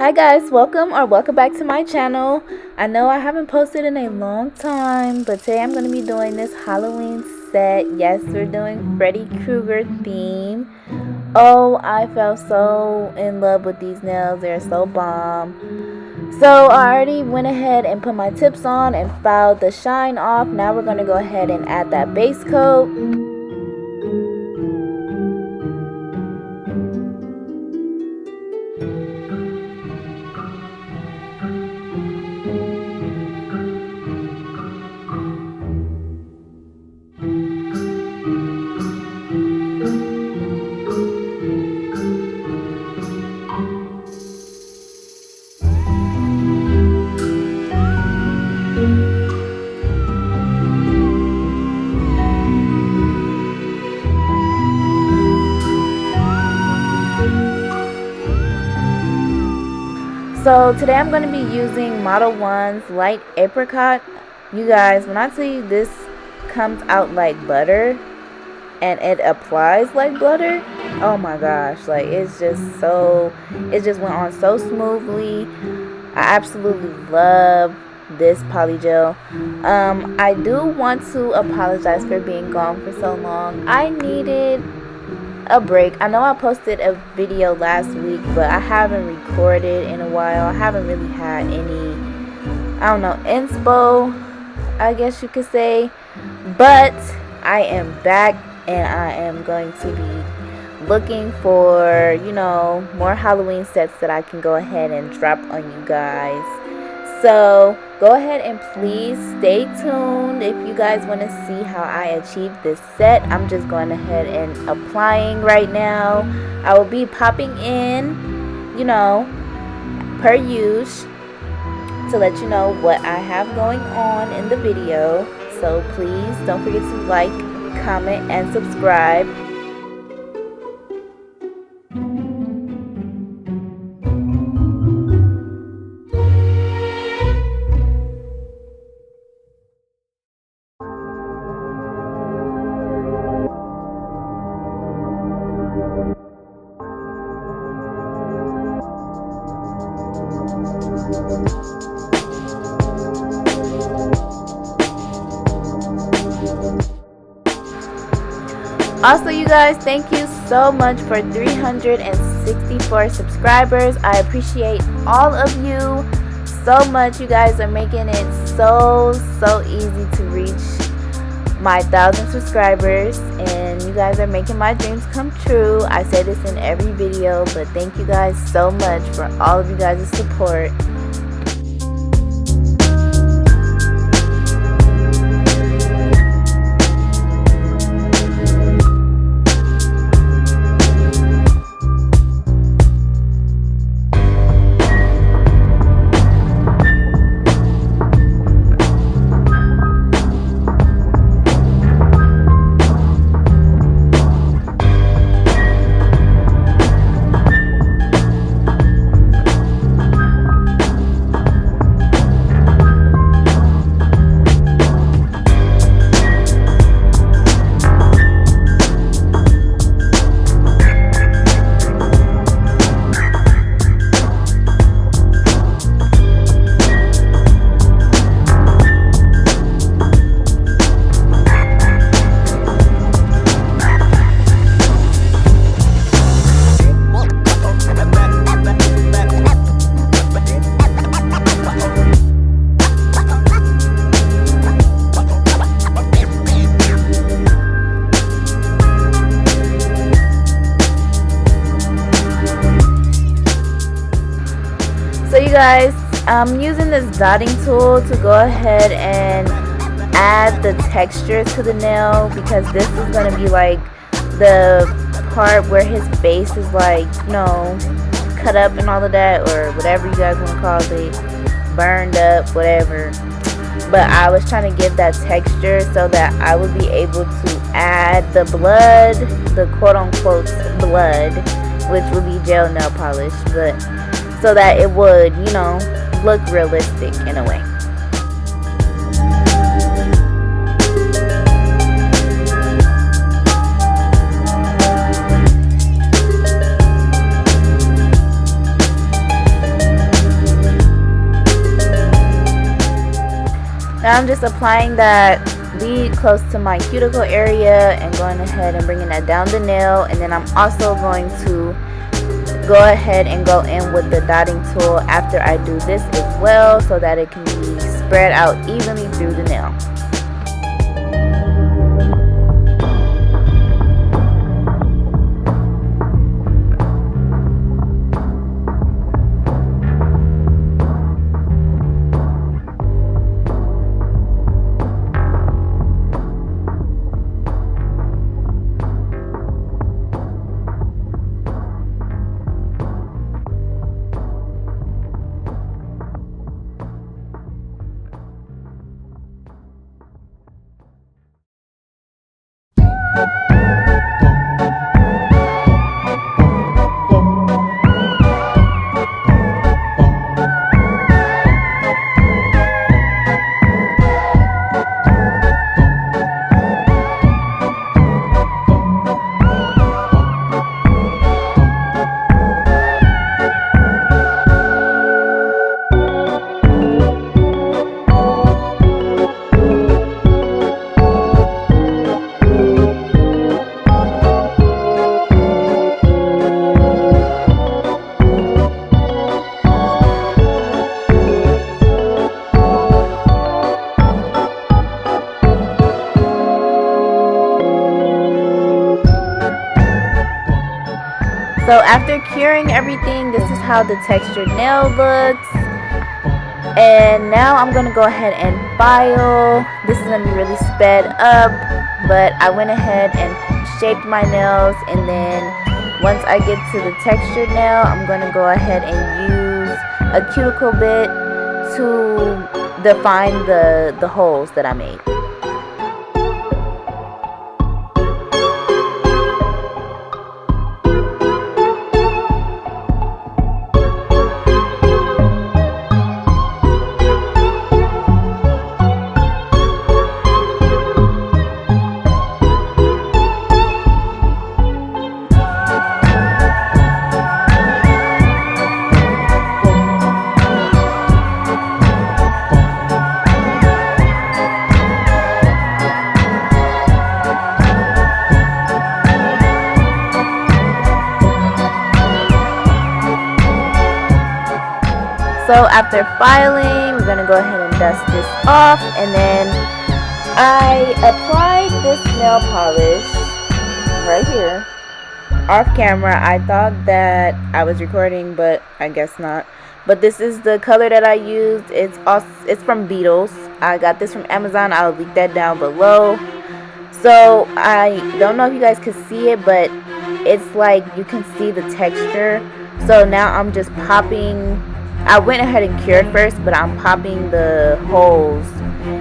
Hi guys, welcome back to my channel. I know I haven't posted in a long time, but today I'm going to be doing this Halloween set. Yes, we're doing Freddy Krueger theme. Oh, I fell so in love with these nails. They're so bomb. So I already went ahead and put my tips on and filed the shine off. Now we're going to go ahead and add that base coat. So today I'm going to be using Model 1's Light Apricot. You guys, when I tell you this comes out like butter and it applies like butter, oh my gosh, like it just went on so smoothly. I absolutely love this polygel. I do want to apologize for being gone for so long. I needed a break. I know I posted a video last week, but I haven't recorded in a while. I haven't really had any, I don't know, inspo, I guess you could say. But I am back and I am going to be looking for, you know, more Halloween sets that I can go ahead and drop on you guys. So go ahead and please stay tuned if you guys want to see how I achieve this set. I'm just going ahead and applying right now. I will be popping in, you know, per use to let you know what I have going on in the video. So please don't forget to like, comment, and subscribe. Also, you guys, thank you so much for 364 subscribers. I appreciate all of you so much. You guys are making it so easy to reach my 1,000 subscribers, and you guys are making my dreams come true. I say this in every video, but thank you guys so much for all of you guys' support. So you guys, I'm using this dotting tool to go ahead and add the texture to the nail, because this is going to be like the part where his face is like, you know, cut up and all of that, or whatever you guys want to call it, burned up, whatever. But I was trying to give that texture so that I would be able to add the blood, the quote-unquote blood, which would be gel nail polish, but so that it would, you know, look realistic in a way. Now I'm just applying that bead close to my cuticle area and going ahead and bringing that down the nail, and then I'm also going to go ahead and go in with the dotting tool after I do this as well, so that it can be spread out evenly through the nail. So after curing everything, this is how the textured nail looks. And now I'm going to go ahead and file. This is going to be really sped up, but I went ahead and shaped my nails, and then once I get to the textured nail, I'm going to go ahead and use a cuticle bit to define the holes that I made. So after filing, we're going to go ahead and dust this off, and then I applied this nail polish right here off camera. I thought that I was recording, but I guess not. But this is the color that I used. It's from Beetles. I got this from Amazon. I'll link that down below. So I don't know if you guys can see it, but it's like you can see the texture. So now I'm just popping. I went ahead and cured first, but I'm popping the holes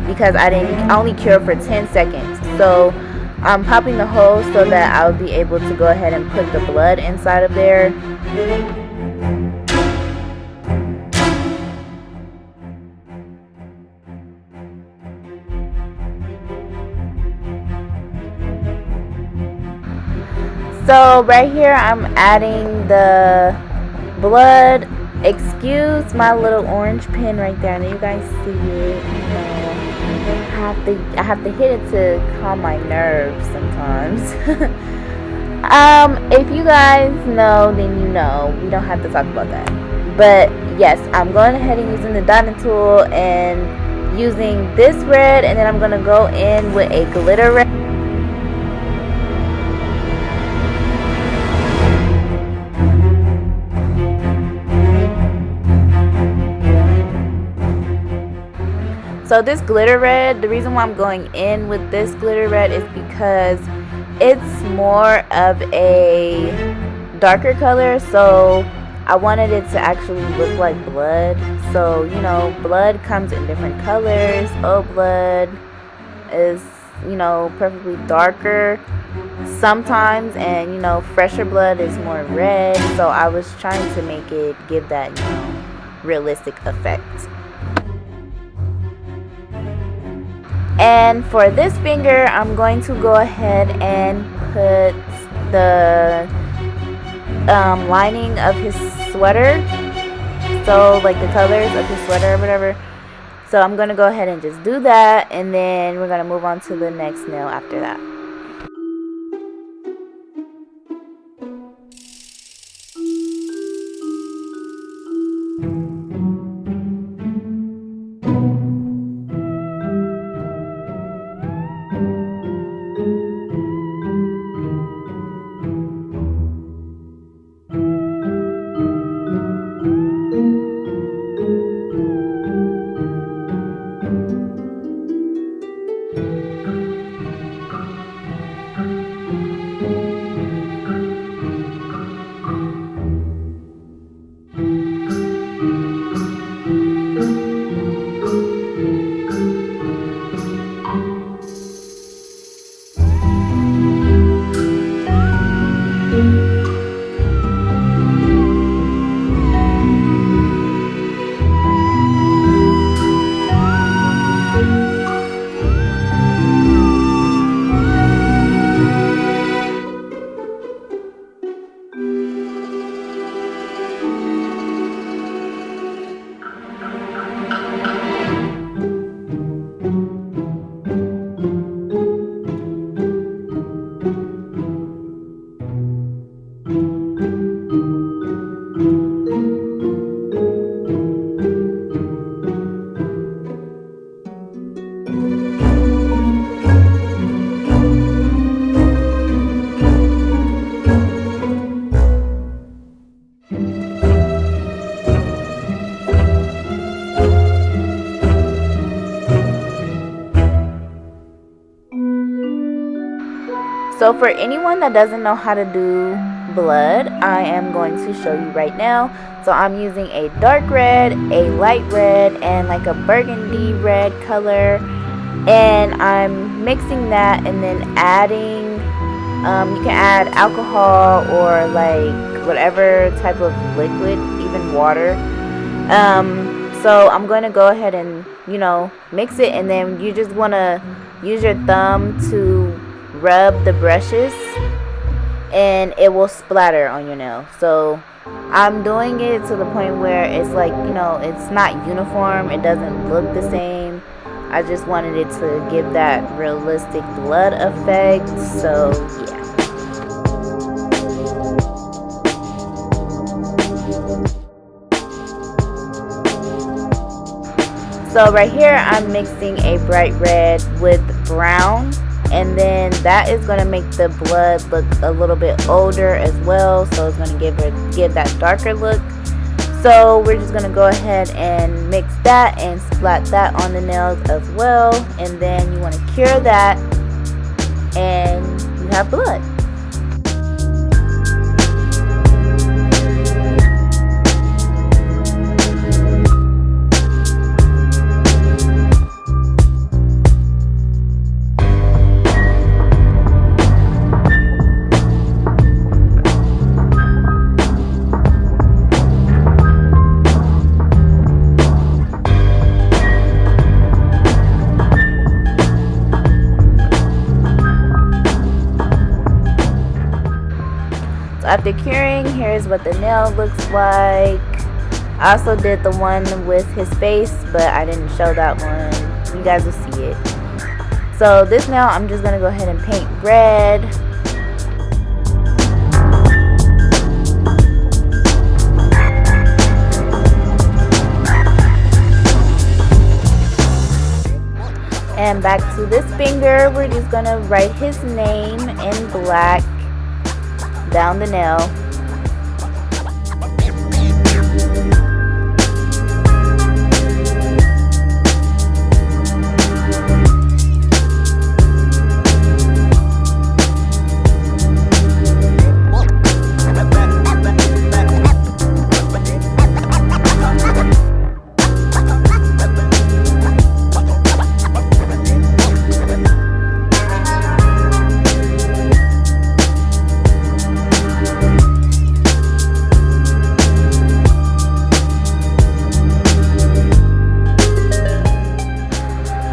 because I only cured for 10 seconds. So I'm popping the holes so that I'll be able to go ahead and put the blood inside of there. So right here I'm adding the blood. Excuse my little orange pen right there. I know you guys see it. I have to hit it to calm my nerves sometimes. If you guys know, then you know. We don't have to talk about that. But yes, I'm going ahead and using the dotting tool and using this red, and then I'm going to go in with a glitter red. So this glitter red, the reason why I'm going in with this glitter red is because it's more of a darker color, so I wanted it to actually look like blood. So, you know, blood comes in different colors. Old blood is, you know, perfectly darker sometimes, and, you know, fresher blood is more red. So I was trying to make it give that, you know, realistic effect. And for this finger, I'm going to go ahead and put the lining of his sweater, so like the colors of his sweater or whatever. So I'm going to go ahead and just do that, and then we're going to move on to the next nail after that. So for anyone that doesn't know how to do blood, I am going to show you right now. So I'm using a dark red, a light red, and like a burgundy red color, and I'm mixing that and then adding, you can add alcohol or like whatever type of liquid, even water. So I'm going to go ahead and, mix it, and then you just want to use your thumb to rub the brushes and it will splatter on your nail. So I'm doing it to the point where it's like, it's not uniform, it doesn't look the same. I just wanted it to give that realistic blood effect. So yeah. So right here I'm mixing a bright red with brown, and then that is going to make the blood look a little bit older as well. So it's going to give that darker look. So we're just going to go ahead and mix that and splat that on the nails as well. And then you want to cure that and you have blood. After curing, here's what the nail looks like. I also did the one with his face, but I didn't show that one. You guys will see it. So this nail, I'm just going to go ahead and paint red. And back to this finger, we're just going to write his name in black down the nail.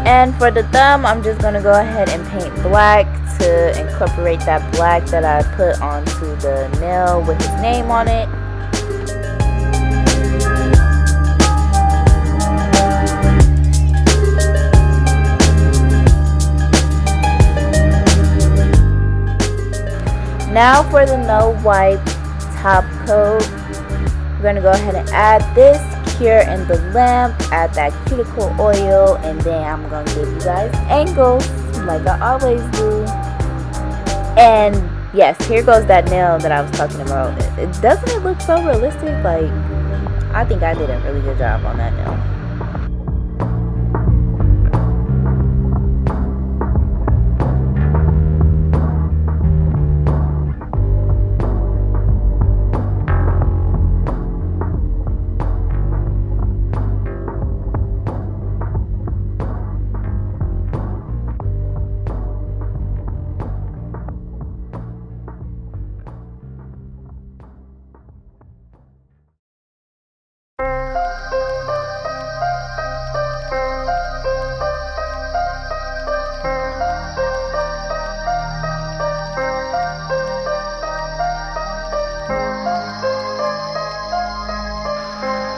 And for the thumb, I'm just going to go ahead and paint black to incorporate that black that I put onto the nail with his name on it. Now for the no wipe top coat, we're going to go ahead and add this cure in the lamp, add that cuticle oil, and then I'm going to give you guys angles like I always do. And yes, here goes that nail that I was talking about. Doesn't it look so realistic? Like, I think I did a really good job on that nail.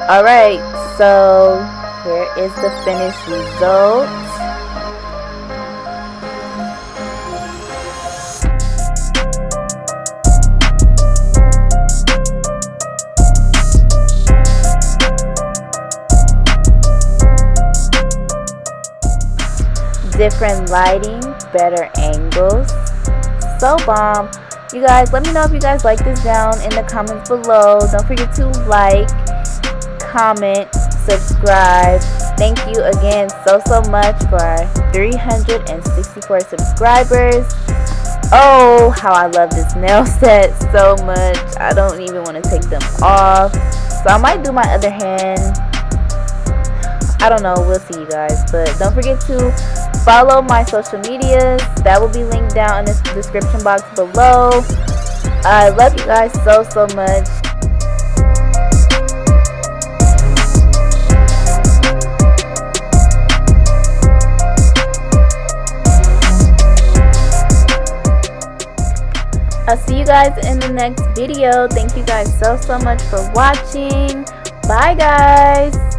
Alright, so here is the finished result. Different lighting, better angles, so bomb. You guys, let me know if you guys like this down in the comments below. Don't forget to like, comment, subscribe. Thank you again so much for our 364 subscribers. Oh, how I love this nail set so much. I don't even want to take them off, so I might do my other hand. I don't know, we'll see you guys. But don't forget to follow my social medias. That will be linked down in the description box below. I love you guys so much. I'll see you guys in the next video. Thank you guys so much for watching. Bye guys.